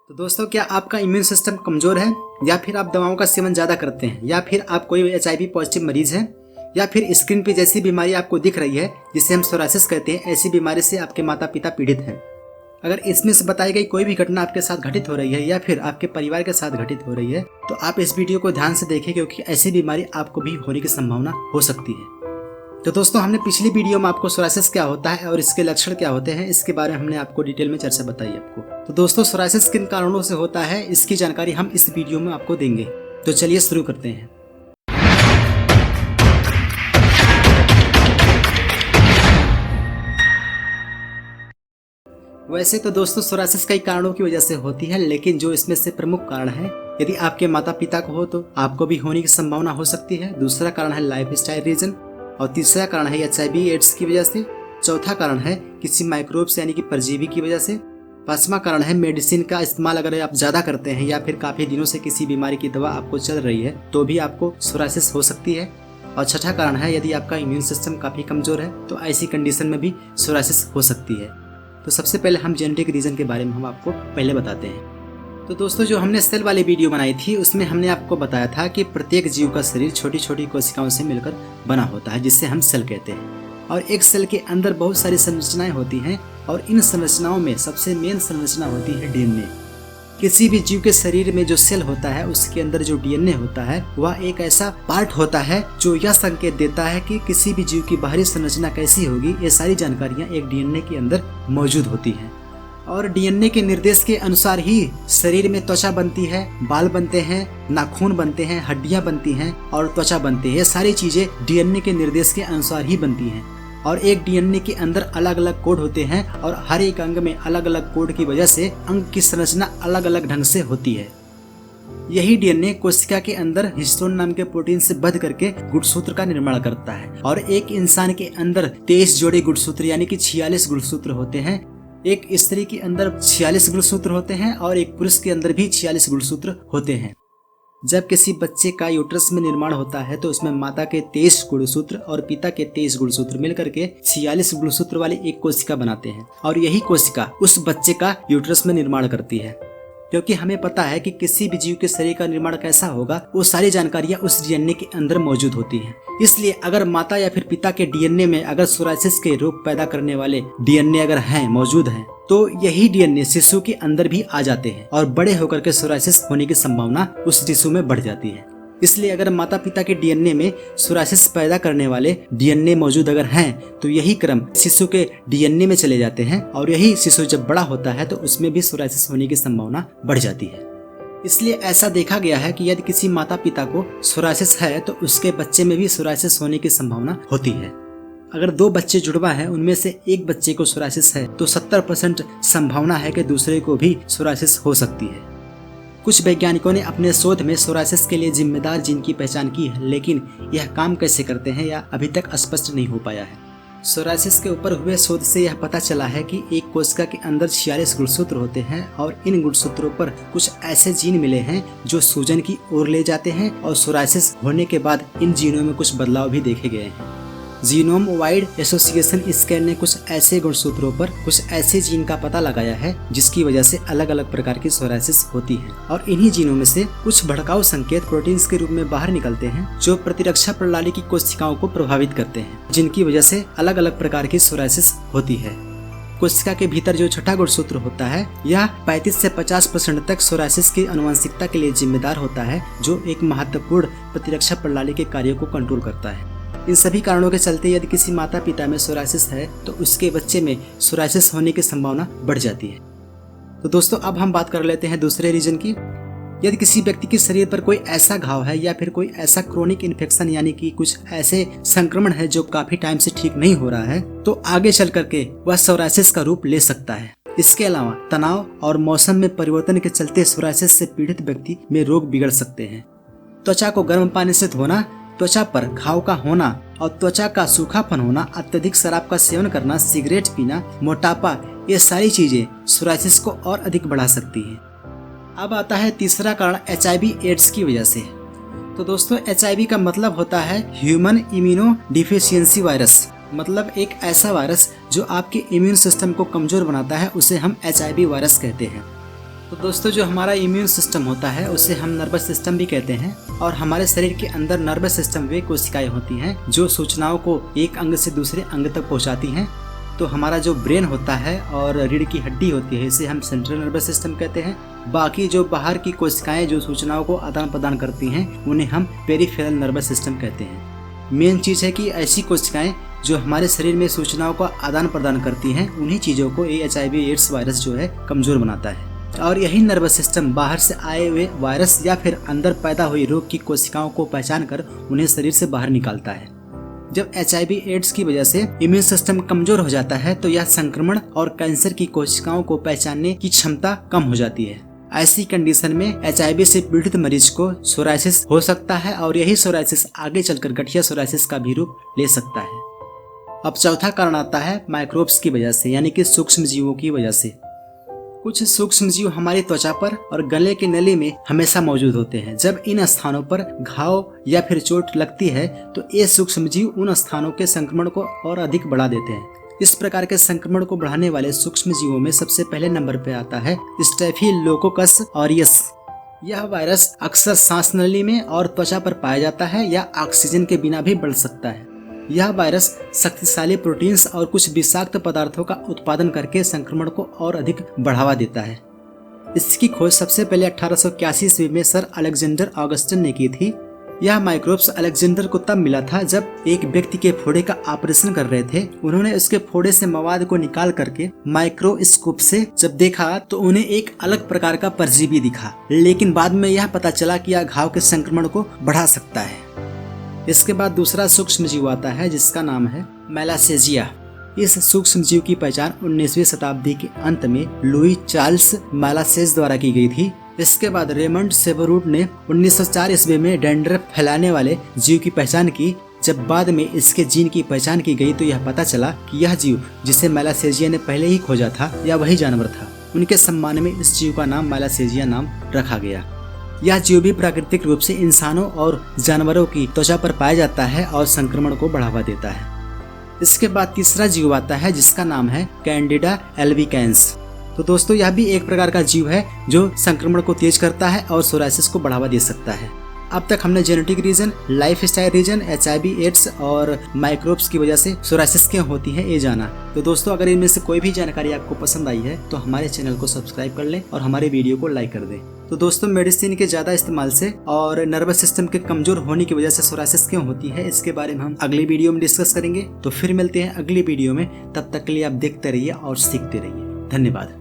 तो दोस्तों, क्या आपका इम्यून सिस्टम कमजोर है, या फिर आप दवाओं का सेवन ज़्यादा करते हैं, या फिर आप कोई HIV पॉजिटिव मरीज हैं, या फिर स्किन पे जैसी बीमारी आपको दिख रही है जिसे हम सोरायसिस कहते हैं, ऐसी बीमारी से आपके माता पिता पीड़ित हैं। अगर इसमें से बताई गई कोई भी घटना आपके साथ घटित हो रही है या फिर आपके परिवार के साथ घटित हो रही है तो आप इस वीडियो को ध्यान से देखें, क्योंकि ऐसी बीमारी आपको भी होने की संभावना हो सकती है। तो दोस्तों, हमने पिछली वीडियो में आपको सोरायसिस क्या होता है और इसके लक्षण क्या होते हैं, इसके बारे में हमने आपको डिटेल में चर्चा बताई आपको। तो दोस्तों, सोरायसिस किन कारणों से होता है इसकी जानकारी हम इस वीडियो में आपको देंगे। तो चलिए शुरू करते हैं। वैसे तो दोस्तों, सोरायसिस कई कारणों की वजह से होती है, लेकिन जो इसमें से प्रमुख कारण है, यदि आपके माता पिता को हो तो आपको भी होने की संभावना हो सकती है। दूसरा कारण है लाइफस्टाइल रीजन, और तीसरा कारण है HIV एड्स की वजह से। चौथा कारण है किसी माइक्रोब्स यानी कि परजीवी की वजह से। पांचवा कारण है मेडिसिन का इस्तेमाल अगर आप ज़्यादा करते हैं या फिर काफ़ी दिनों से किसी बीमारी की दवा आपको चल रही है तो भी आपको सोरायसिस हो सकती है। और छठा कारण है यदि आपका इम्यून सिस्टम काफ़ी कमज़ोर है तो ऐसी कंडीशन में भी सोरायसिस हो सकती है। तो सबसे पहले हम जेनेटिक रीजन के बारे में हम आपको पहले बताते हैं। तो दोस्तों, जो हमने सेल वाली वीडियो बनाई थी उसमें हमने आपको बताया था कि प्रत्येक जीव का शरीर छोटी छोटी कोशिकाओं से मिलकर बना होता है, जिससे हम सेल कहते हैं। और एक सेल के अंदर बहुत सारी संरचनाएं होती हैं, और इन संरचनाओं में सबसे मेन संरचना होती है DNA। किसी भी जीव के शरीर में जो सेल होता है उसके अंदर जो DNA होता है वह एक ऐसा पार्ट होता है जो यह संकेत देता है कि किसी भी जीव की बाहरी संरचना कैसी होगी। ये सारी जानकारियां एक DNA के अंदर मौजूद होती हैं, और DNA के निर्देश के अनुसार ही शरीर में त्वचा बनती है, बाल बनते हैं, नाखून बनते हैं, हड्डियां बनती हैं और त्वचा बनती है। ये सारी चीजें DNA के निर्देश के अनुसार ही बनती हैं। और एक DNA के अंदर अलग अलग कोड होते हैं, और हर एक अंग में अलग अलग कोड की वजह से अंग की संरचना अलग अलग ढंग से होती है। यही DNA कोशिका के अंदर हिस्टोन नाम के प्रोटीन से बंध करके गुणसूत्र का निर्माण करता है। और एक इंसान के अंदर 23 जोड़ी गुणसूत्र यानी कि 46 गुणसूत्र होते हैं। एक स्त्री के अंदर 46 गुणसूत्र होते हैं और एक पुरुष के अंदर भी 46 गुणसूत्र होते हैं। जब किसी बच्चे का यूट्रस में निर्माण होता है तो उसमें माता के 23 गुणसूत्र और पिता के 23 गुणसूत्र मिलकर के 46 गुणसूत्र वाली एक कोशिका बनाते हैं, और यही कोशिका उस बच्चे का यूट्रस में निर्माण करती है। क्योंकि हमें पता है कि किसी भी जीव के शरीर का निर्माण कैसा होगा, वो सारी जानकारियां उस DNA के अंदर मौजूद होती हैं। इसलिए अगर माता या फिर पिता के DNA में अगर सोरायसिस के रोग पैदा करने वाले DNA अगर हैं, मौजूद हैं, तो यही DNA शिशु के अंदर भी आ जाते हैं और बड़े होकर के सोरायसिस होने की संभावना उस शिशु में बढ़ जाती है। इसलिए अगर माता पिता के DNA में सोरायसिस पैदा करने वाले DNA मौजूद अगर हैं तो यही क्रम शिशु के DNA में चले जाते हैं, और यही शिशु जब बड़ा होता है तो उसमें भी सोरायसिस होने की संभावना बढ़ जाती है। इसलिए ऐसा देखा गया है कि यदि किसी माता पिता को सोरायसिस है तो उसके बच्चे में भी सोरायसिस होने की संभावना होती है। अगर 2 बच्चे जुड़वा हैं, उनमें से एक बच्चे को सोरायसिस है तो 70% संभावना है कि दूसरे को भी सोरायसिस हो सकती है। कुछ वैज्ञानिकों ने अपने शोध में सोरायसिस के लिए जिम्मेदार जीन की पहचान की है, लेकिन यह काम कैसे करते हैं यह अभी तक स्पष्ट नहीं हो पाया है। सोरायसिस के ऊपर हुए शोध से यह पता चला है कि एक कोशिका के अंदर 46 गुणसूत्र होते हैं, और इन गुणसूत्रों पर कुछ ऐसे जीन मिले हैं जो सूजन की ओर ले जाते हैं, और सोरायसिस होने के बाद इन जीनों में कुछ बदलाव भी देखे गए हैं। जीनोम वाइड एसोसिएशन स्कैन ने कुछ ऐसे गुणसूत्रों पर कुछ ऐसे जीन का पता लगाया है जिसकी वजह से अलग अलग प्रकार की सोरायसिस होती है, और इन्हीं जीनों में से कुछ भड़काऊ संकेत प्रोटीन्स के रूप में बाहर निकलते हैं जो प्रतिरक्षा प्रणाली की कोशिकाओं को प्रभावित करते हैं, जिनकी वजह से अलग अलग प्रकार की सोरायसिस होती है। कोशिका के भीतर जो छठा गुणसूत्र होता है यह 35 से 50% तक सोरायसिस की आनुवंशिकता के लिए जिम्मेदार होता है, जो एक महत्वपूर्ण प्रतिरक्षा प्रणाली के कार्यों को कंट्रोल करता है। इन सभी कारणों के चलते यदि किसी माता पिता में सोरायसिस है तो उसके बच्चे में सोरायसिस होने की संभावना बढ़ जाती है। तो दोस्तों, अब हम बात कर लेते हैं दूसरे रीजन की। यदि किसी व्यक्ति के शरीर पर कोई ऐसा घाव है या फिर कोई ऐसा क्रोनिक इन्फेक्शन यानी कि कुछ ऐसे संक्रमण है जो काफी टाइम से ठीक नहीं हो रहा है, तो आगे चल करके वह सोरायसिस का रूप ले सकता है। इसके अलावा तनाव और मौसम में परिवर्तन के चलते सोरायसिस से पीड़ित व्यक्ति में रोग बिगड़ सकते हैं। त्वचा को गर्म पानी से धोना, त्वचा पर घाव का होना और त्वचा का सूखापन होना, अत्यधिक शराब का सेवन करना, सिगरेट पीना, मोटापा, ये सारी चीजें सोरायसिस को और अधिक बढ़ा सकती हैं। अब आता है तीसरा कारण HIV एड्स की वजह से। तो दोस्तों, HIV का मतलब होता है ह्यूमन इम्यूनो डिफिशियंसी वायरस, मतलब एक ऐसा वायरस जो आपके इम्यून सिस्टम को कमजोर बनाता है, उसे हम HIV वायरस कहते हैं। तो दोस्तों जो हमारा इम्यून सिस्टम होता है उसे हम नर्वस सिस्टम भी कहते हैं और हमारे शरीर के अंदर नर्वस सिस्टम वे कोशिकाएं होती हैं जो सूचनाओं को एक अंग से दूसरे अंग तक पहुंचाती हैं। तो हमारा जो ब्रेन होता है और रीढ़ की हड्डी होती है इसे हम सेंट्रल नर्वस सिस्टम कहते हैं। बाकी जो बाहर की कोशिकाएं जो सूचनाओं को आदान प्रदान करती हैं उन्हें हम पेरिफेरल नर्वस सिस्टम कहते हैं। मेन चीज है कि ऐसी कोशिकाएं जो हमारे शरीर में सूचनाओं का आदान प्रदान करती हैं उन्हीं चीजों को HIV एड्स वायरस जो है कमजोर बनाता है और यही नर्वस सिस्टम बाहर से आए हुए वायरस या फिर अंदर पैदा हुई रोग की कोशिकाओं को पहचान कर उन्हें शरीर से बाहर निकालता है। जब HIV एड्स की वजह से इम्यून सिस्टम कमजोर हो जाता है तो यह संक्रमण और कैंसर की कोशिकाओं को पहचानने की क्षमता कम हो जाती है। ऐसी कंडीशन में HIV से पीड़ित मरीज को सोरायसिस हो सकता है और यही सोरायसिस आगे चलकर गठिया सोरायसिस का भी रूप ले सकता है। अब चौथा कारण आता है माइक्रोब्स की वजह से, यानी कि सूक्ष्म जीवों की वजह से। कुछ सूक्ष्म जीव हमारी त्वचा पर और गले की नली में हमेशा मौजूद होते हैं। जब इन स्थानों पर घाव या फिर चोट लगती है तो ये सूक्ष्म जीव उन स्थानों के संक्रमण को और अधिक बढ़ा देते हैं। इस प्रकार के संक्रमण को बढ़ाने वाले सूक्ष्म जीवों में सबसे पहले नंबर पे आता है स्टेफिलोकोकस ऑरियस। यह वायरस अक्सर सांस नली में और त्वचा पर पाया जाता है या ऑक्सीजन के बिना भी बढ़ सकता है। यह वायरस शक्तिशाली प्रोटीन्स और कुछ विषाक्त पदार्थों का उत्पादन करके संक्रमण को और अधिक बढ़ावा देता है। इसकी खोज सबसे पहले 1881 ईस्वी में सर अलेक्जेंडर ऑगस्टिन ने की थी। यह माइक्रोब्स अलेक्जेंडर को तब मिला था जब एक व्यक्ति के फोड़े का ऑपरेशन कर रहे थे। उन्होंने उसके फोड़े से मवाद को निकाल करके माइक्रोस्कोप से जब देखा तो उन्हें एक अलग प्रकार का परजीवी दिखा, लेकिन बाद में यह पता चला कि यह घाव के संक्रमण को बढ़ा सकता है। इसके बाद दूसरा सूक्ष्म जीव आता है जिसका नाम है मैलासेजिया। इस सूक्ष्म जीव की पहचान 19वीं शताब्दी के अंत में लुई चार्ल्स मैलासेज द्वारा की गई थी। इसके बाद रेमंड सेवरूट ने 1904 ईस्वी में डैंड्रफ फैलाने वाले जीव की पहचान की। जब बाद में इसके जीन की पहचान की गई तो यह पता चला कि यह जीव जिसे मैलासेजिया ने पहले ही खोजा था यह वही जानवर था। उनके सम्मान में इस जीव का नाम मैलासेजिया नाम रखा गया। यह जीव भी प्राकृतिक रूप से इंसानों और जानवरों की त्वचा पर पाया जाता है और संक्रमण को बढ़ावा देता है। इसके बाद तीसरा जीव आता है जिसका नाम है कैंडिडा एल्बिकेंस। तो दोस्तों यह भी एक प्रकार का जीव है जो संक्रमण को तेज करता है और सोरायसिस को बढ़ावा दे सकता है। अब तक हमने genetic reason, life style reason, HIV AIDS और माइक्रोब्स की वजह से सोरायसिस क्यों होती है ये जाना। तो दोस्तों अगर इनमें से कोई भी जानकारी आपको पसंद आई है तो हमारे चैनल को सब्सक्राइब कर लें और हमारे वीडियो को लाइक कर दें। तो दोस्तों मेडिसिन के ज्यादा इस्तेमाल से और नर्वस सिस्टम के कमजोर होने की वजह से सोरायसिस क्यों होती है इसके बारे में हम अगली वीडियो में डिस्कस करेंगे। तो फिर मिलते हैं अगली वीडियो में, तब तक के लिए आप देखते रहिए और सीखते रहिए। धन्यवाद।